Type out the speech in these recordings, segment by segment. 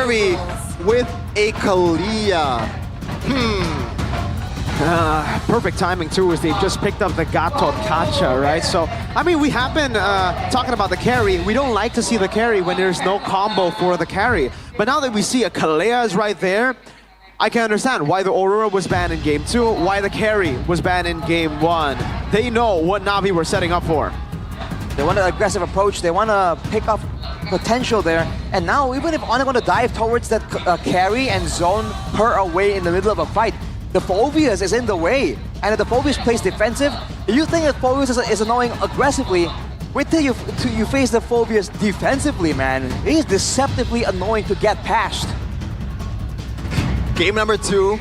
carry with a Kalia. Perfect timing too, as they just picked up the Gato Kacha, right? So, I mean, we have been talking about the carry. We don't like to see the carry when there's no combo for the carry. But now that we see a Kalea is right there, I can understand why the Aurora was banned in Game 2, why the carry was banned in Game 1. They know what Navi were setting up for. They want an aggressive approach. They want to pick up potential there. And now, even if Onic want to dive towards that carry and zone her away in the middle of a fight, the Phobius is in the way. And if the Phobius plays defensive, you think that Phobius is annoying aggressively, wait till you face the Phobius defensively, man. He's deceptively annoying to get past. Game number 2,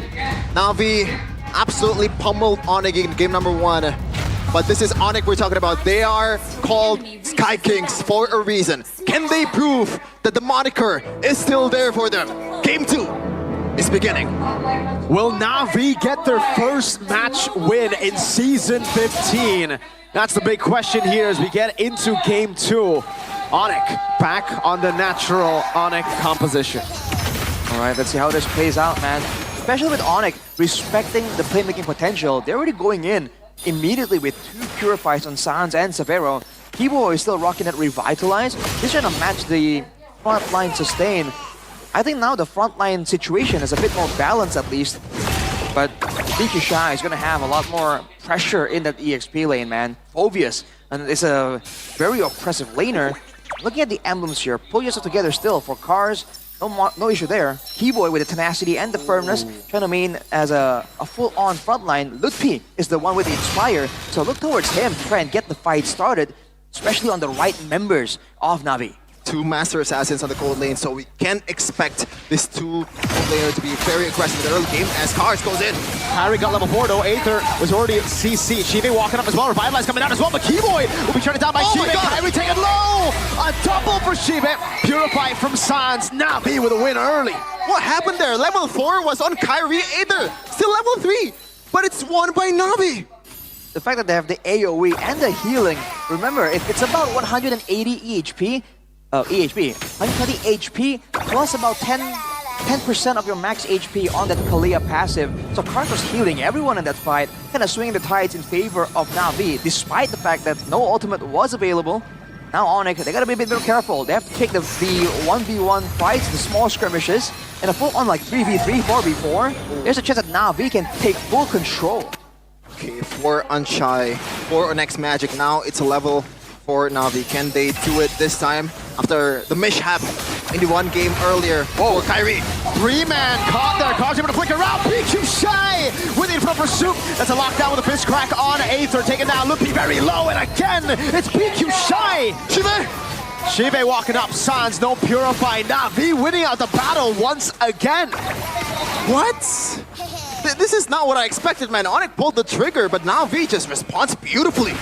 Navi absolutely pummeled Onic in game number 1. But this is Onic we're talking about. They are called Sky Kings for a reason. Can they prove that the moniker is still there for them? Game 2 is beginning. Will Navi get their first match win in Season 15? That's the big question here as we get into Game 2. Onic back on the natural Onic composition. All right, let's see how this plays out, man. Especially with Onic respecting the playmaking potential. They're already going in immediately with 2 Purifies on Sans and Severo. Kibo is still rocking that Revitalize. He's trying to match the front line sustain. I think now the frontline situation is a bit more balanced at least. But DQ Shy is going to have a lot more pressure in that EXP lane, man. Obvious. And it's a very oppressive laner. Looking at the emblems here, pull yourself together still for Cars. No issue there. Keyboy with the tenacity and the firmness, trying to main as a full-on frontline. Lutpi is the one with the Inspire, so look towards him to try and get the fight started, especially on the right members of Navi. 2 Master Assassins on the cold lane, so we can expect this 2 cold laner to be very aggressive in the early game as Cars goes in. Harry got level 4 though, Aether was already at CC. Shive walking up as well, Revitalize coming down as well, but Keyboy will be turned down by Shive. Harry taking low! A double for Shive. Purify from Sans, Navi with a win early. What happened there? Level 4 was on Kyrie, Aether still level 3, but it's won by Navi. The fact that they have the AoE and the healing, remember, it's about 180 EHP, 120 HP plus about 10% of your max HP on that Kalia passive. So Karthus healing everyone in that fight, kind of swinging the tides in favor of Navi, despite the fact that no ultimate was available. Now Onic, they gotta be a bit more careful. They have to take the 1v1 fights, the small skirmishes, and a full-on like 3v3, 4v4. There's a chance that Navi can take full control. Okay, 4 Unshy, 4 on X Magic. Now it's a level for Navi. Can they do it this time after the mishap in the 1 game earlier? Whoa, Kyrie. 3-man caught there. Cars able to flick around. PQ Shy with the in front pursuit. That's a lockdown with a fist crack on Aether. Taken down. Lupi very low. And again, it's PQ Shy. Shive walking up. Sans, no Purify. Navi winning out the battle once again. What? This is not what I expected, man. Onic pulled the trigger, but Navi just responds beautifully.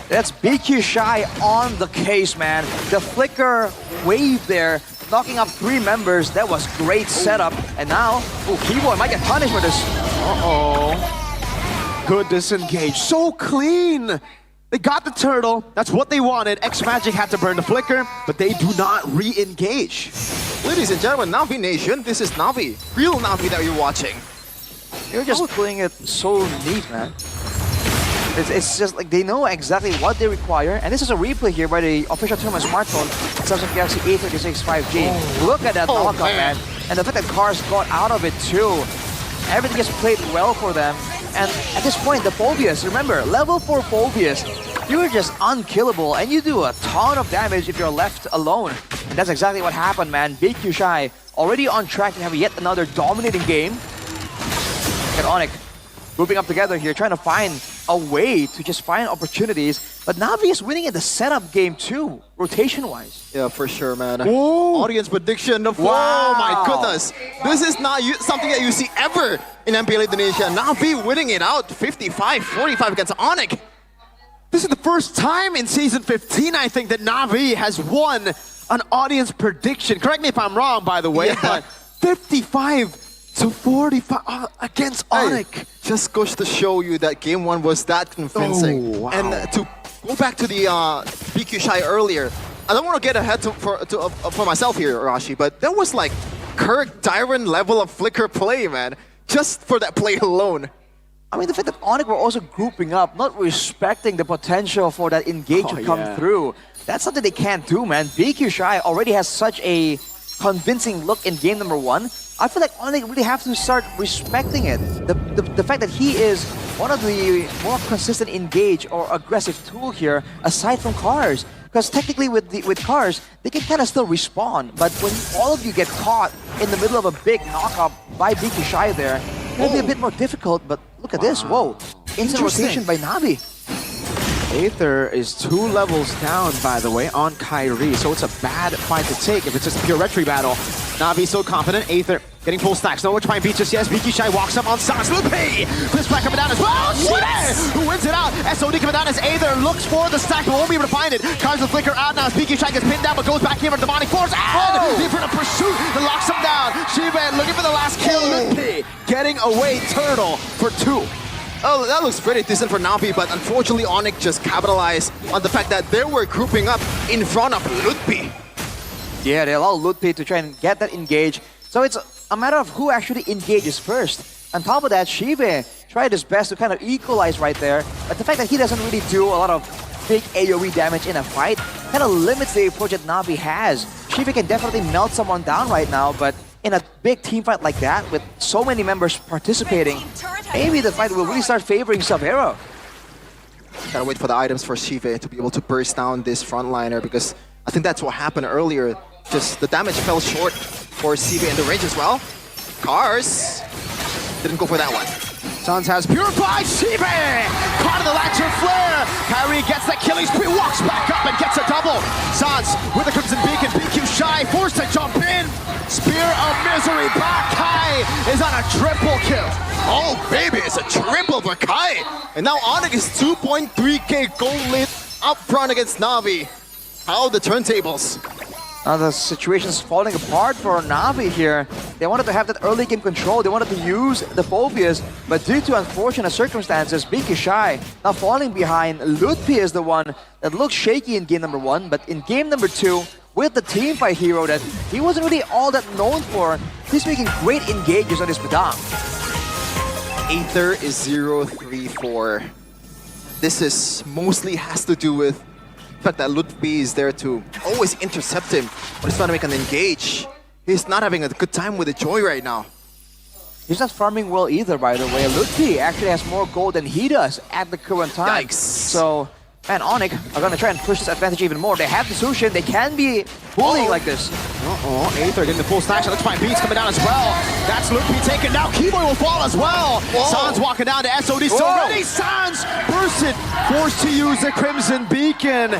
That's BQ Shy on the case, man. The flicker wave there, knocking up 3 members. That was great setup. And now, Keyboy might get punished for this. Good disengage. So clean. They got the turtle. That's what they wanted. X Magic had to burn the flicker, but they do not re-engage. Ladies and gentlemen, Navi Nation, this is Navi. Real Navi that you're watching. You're just playing it so neat, man. It's just like they know exactly what they require, and this is a replay here by the official tournament smartphone, Samsung Galaxy A36 5G. Look at that knockup, man. And the fact that Cars got out of it too. Everything just played well for them. And at this point, the Phobius, remember, level 4 Phobius, you're just unkillable, and you do a ton of damage if you're left alone. And that's exactly what happened, man. BQ Shy already on track to have yet another dominating game. And Onic grouping up together here, trying to find a way to just find opportunities. But Navi is winning in the setup game too, rotation-wise. Yeah, for sure, man. Whoa. Audience prediction. Wow. Oh my goodness. This is not something that you see ever in MPL Indonesia. Navi winning it out 55-45 against Onic. This is the first time in Season 15, I think, that Navi has won an audience prediction. Correct me if I'm wrong, by the way, but 55-45 against Onic. Just goes to show you that game 1 was that convincing. Oh, wow. And to go back to the BQ Shy earlier, I don't want to get ahead for myself here, Rashi, but there was like Kirk Dyron level of flicker play, man. Just for that play alone. I mean, the fact that Onic were also grouping up, not respecting the potential for that engage to come through. That's something they can't do, man. BQ Shy already has such a convincing look in game number 1. I feel like Onic really have to start respecting it. The fact that he is one of the more consistent engage or aggressive tool here, aside from Cars. Because technically with Cars, they can kind of still respawn. But when all of you get caught in the middle of a big knockup by BQ Shy there, it's going to be a bit more difficult. But look at this, whoa. Instant rotation by Navi. Aether is 2 levels down, by the way, on Kyrie, so it's a bad fight to take if it's just a pure retry battle. Navi so confident, Aether getting full stacks, no one trying beat just yes, BQ Shy walks up on Sans, Lupe! Fist back coming down as well, Shive! Who wins it out? SOD coming down as Aether looks for the stack, but won't be able to find it. Cars the flicker out now as BQ Shy gets pinned down, but goes back here for Demonic Force, and the different pursuit that locks him down. Shive looking for the last kill, Lupe getting away, Turtle for 2. Oh, that looks pretty decent for Navi, but unfortunately Onic just capitalized on the fact that they were grouping up in front of Lutpi. Yeah, they allow Lutpi to try and get that engage. So it's a matter of who actually engages first. On top of that, Shive tried his best to kind of equalize right there, but the fact that he doesn't really do a lot of big AoE damage in a fight kind of limits the approach that Navi has. Shive can definitely melt someone down right now, but in a big team fight like that, with so many members participating, maybe the fight will really start favoring Savero. Gotta wait for the items for Shive to be able to burst down this frontliner, because I think that's what happened earlier. Just the damage fell short for Shive in the range as well. Cars didn't go for that one. Sans has purified Shive! Caught in the Lantern Flare! Kyrie gets that killing spree, walks back up and gets a double! Sans with the Crimson Beacon, BQ Shy forced to jump in! Spear of Misery, back Kai is on a triple kill! Oh baby, it's a triple for Kai! And now Onic is 2.3k gold lead up front against Navi. How the turntables? Now the situation's falling apart for Navi here. They wanted to have that early game control, they wanted to use the Phobias, but due to unfortunate circumstances, BQ Shy now falling behind. Lutpi is the one that looked shaky in game number 1, but in game number 2, with the teamfight hero that he wasn't really all that known for, he's making great engages on his Padang. Aether is 0-3-4. This is mostly has to do with the fact that Lutfi is there to always intercept him when he's trying to make an engage. He's not having a good time with the Joy right now. He's not farming well either, by the way. Lutfi actually has more gold than he does at the current time. Yikes. So, and Onic are going to try and push this advantage even more. They have the solution. They can be bullying like this. Aether getting the full stack, so let's find Beats coming down as well. That's Lutfi taken now. Keyboy will fall as well. Sans walking down to SOD, so ready. Sans bursted, forced to use the Crimson Beacon.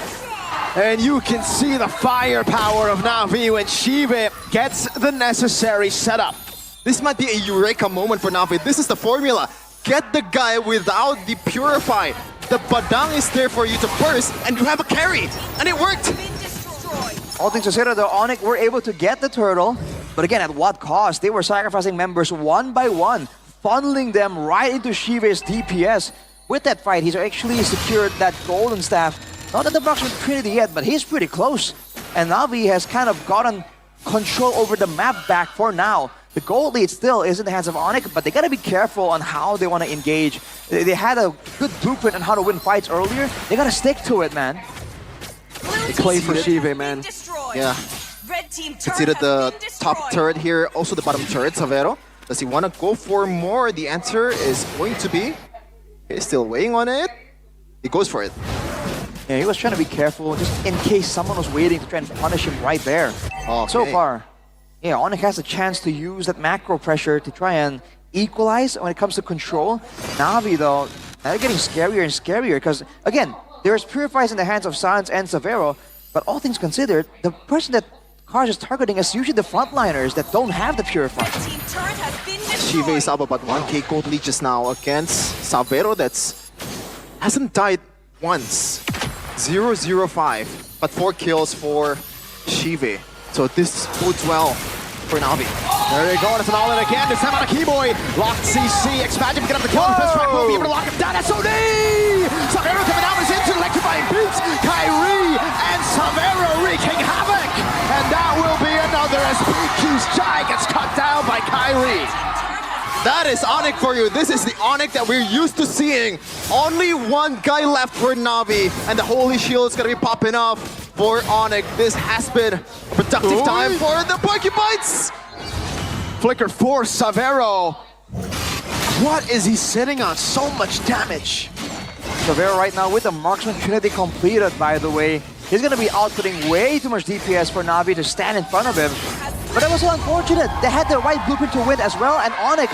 And you can see the firepower of Navi when Shive gets the necessary setup. This might be a eureka moment for Navi. This is the formula. Get the guy without the Purify. The Padang is there for you to burst, and you have a carry. And it worked. All things considered, though, Onic were able to get the turtle. But again, at what cost? They were sacrificing members one by one, funneling them right into Shive's DPS. With that fight, he's actually secured that golden staff. Not at the Bruxman Trinity yet, but he's pretty close. And Navi has kind of gotten control over the map back for now. The gold lead still is in the hands of Onic, but they gotta be careful on how they want to engage. They had a good blueprint on how to win fights earlier. They gotta stick to it, man. They play for Shive, man. Yeah. Consider the top turret here, also the bottom turret, Savero. Does he want to go for more? The answer is going to be... He's still weighing on it. He goes for it. Yeah, he was trying to be careful, just in case someone was waiting to try and punish him right there. Okay. So far, yeah, Onic has a chance to use that macro pressure to try and equalize when it comes to control. Navi, though, they're getting scarier and scarier because, again, there's Purifies in the hands of Sans and Savero, but all things considered, the person that Cars is targeting is usually the frontliners that don't have the Purify. Shive is up about 1k gold lead just now against Savero that's hasn't died once. 0-0-5, but 4 kills for Shive. So this bodes well for Navi. There they go, it's an all-in again, this time on a Keyboy. Locked CC, Expansion picking up the kill, the best track will be able to lock him down, SOD! Savero coming out is into electrifying beats, Kyrie and Savero wreaking havoc! And that will be enough. out there as PQ's Chai gets cut down by Kyrie. That is Onic for you. This is the Onic that we're used to seeing. Only one guy left for Navi, and the Holy Shield is gonna be popping off for Onic. This has been a productive time for the Porcupines. Flicker for Savero. What is he sitting on? So much damage. Savero right now with the Marksman Trinity completed, by the way. He's going to be outputting way too much DPS for Navi to stand in front of him. But it was so unfortunate. They had the right blueprint to win as well, and Onic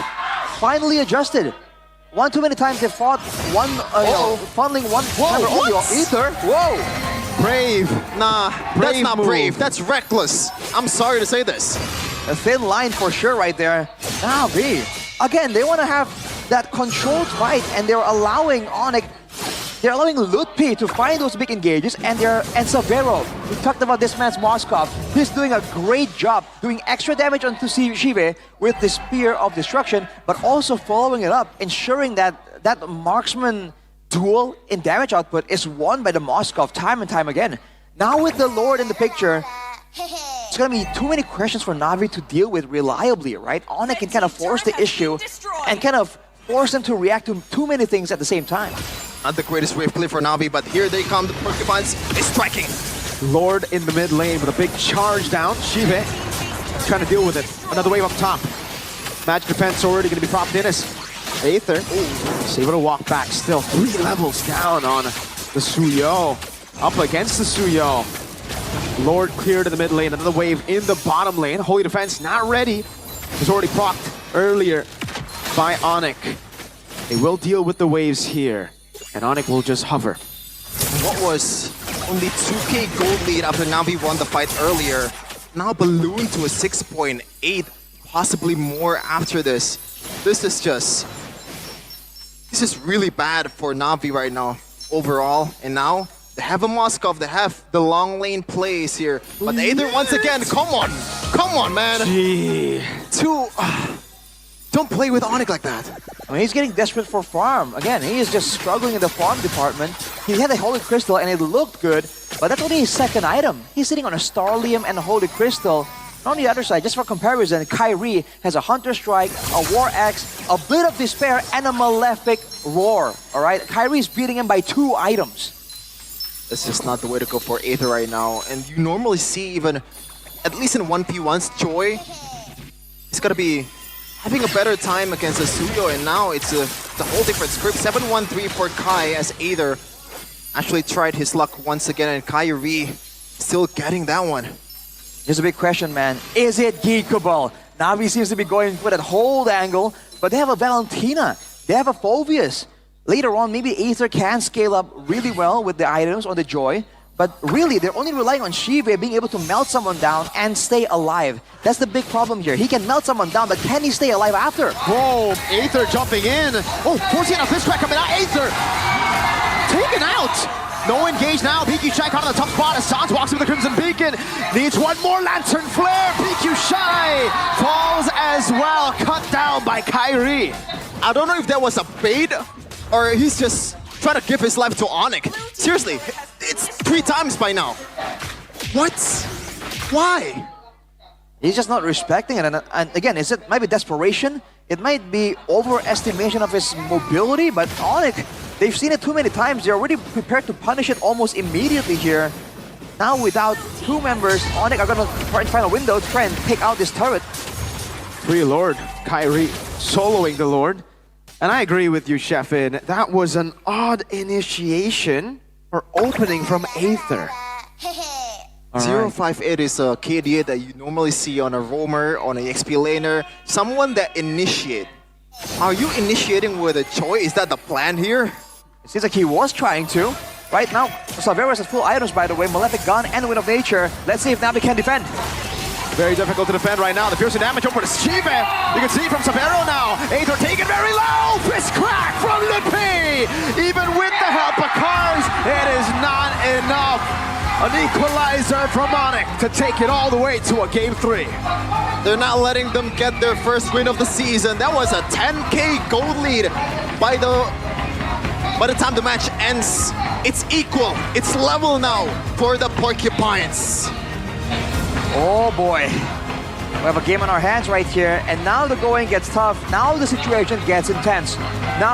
finally adjusted. One too many times they fought one, funneling one timer only on Ether. Whoa! Brave. Nah, that's not brave. That's reckless. I'm sorry to say this. A thin line for sure right there. Navi, again, they want to have that controlled fight, and they're allowing Onic. They're allowing Lutpi to find those big engages, and Savero. We talked about this man's Moskov. He's doing a great job doing extra damage onto Shive with the Spear of Destruction, but also following it up, ensuring that that marksman duel in damage output is won by the Moskov time and time again. Now with the Lord in the picture, it's gonna be too many questions for Navi to deal with reliably, right? Onic can kind of force the issue and kind of force them to react to too many things at the same time. Not the greatest wave play for Navi, but here they come. The Porcupines is striking. Lord in the mid lane with a big charge down. Shive trying to deal with it. Another wave up top. Magic defense already going to be propped in as Aether. Is able to walk back still. 3 levels down on the Suyo. Up against the Suyo. Lord cleared in the mid lane. Another wave in the bottom lane. Holy defense not ready. Was already procced earlier by Onic. They will deal with the waves here. And Onic will just hover. What was only 2k gold lead after Navi won the fight earlier, now ballooned to a 6.8, possibly more after this. This is really bad for Navi right now, overall. And now, they have a Moskov, they have the long lane plays here. But Aether once again, come on, man. Gee. Don't play with Onic like that. I mean, he's getting desperate for farm. Again, he is just struggling in the farm department. He had a Holy Crystal and it looked good, but that's only his second item. He's sitting on a Starlium and a Holy Crystal. On the other side, just for comparison, Kyrie has a Hunter Strike, a War Axe, a Blade of Despair, and a Malefic Roar. Alright, Kyrie's beating him by 2 items. That's just not the way to go for Aether right now. And you normally see even, at least in 1v1s, Joy is gonna be having a better time against the Suyo, and now it's the whole different script. 7-1-3 for Kai as Aether actually tried his luck once again, and Kyrie still getting that one. Here's a big question, man. Is it Geekable? Navi seems to be going for that hold angle, but they have a Valentina. They have a Phobius. Later on, maybe Aether can scale up really well with the items on the Joy, but really, they're only relying on Shive being able to melt someone down and stay alive. That's the big problem here. He can melt someone down, but can he stay alive after? Whoa, Aether jumping in. Oh, forcing a fist crack coming out. Aether taken out. No engage now. PQ Shy caught on the top spot as Sans walks with the Crimson Beacon. Needs one more Lantern Flare. PQ Shy falls as well. Cut down by Kyrie. I don't know if that was a bait or he's just trying to give his life to Onic. Seriously, it's 3 times by now. What? Why? He's just not respecting it. And again, it might be desperation. It might be overestimation of his mobility, but Onic, they've seen it too many times. They're already prepared to punish it almost immediately here. Now without 2 members, Onic are going to find a window to try and take out this turret. Free Lord, Kyrie soloing the Lord. And I agree with you, Sheffin. That was an odd initiation or opening from Aether. 058 is a KDA that you normally see on a roamer, on an XP laner, someone that initiate. Are you initiating with a Choi? Is that the plan here? It seems like he was trying to. Right now, Savero has full items, by the way, Malefic Gun and Wind of Nature. Let's see if Navi can defend. Very difficult to defend right now. The piercing damage over to Shive. You can see from Savero now. Aether taken very low. Fist crack from Lutpi. Even with the help of Cars, it is not enough. An equalizer from Onic to take it all the way to a Game 3. They're not letting them get their first win of the season. That was a 10k gold lead. By the time the match ends, it's equal. It's level now for the Porcupines. Oh boy. We have a game on our hands right here, and now the going gets tough. Now the situation gets intense. Now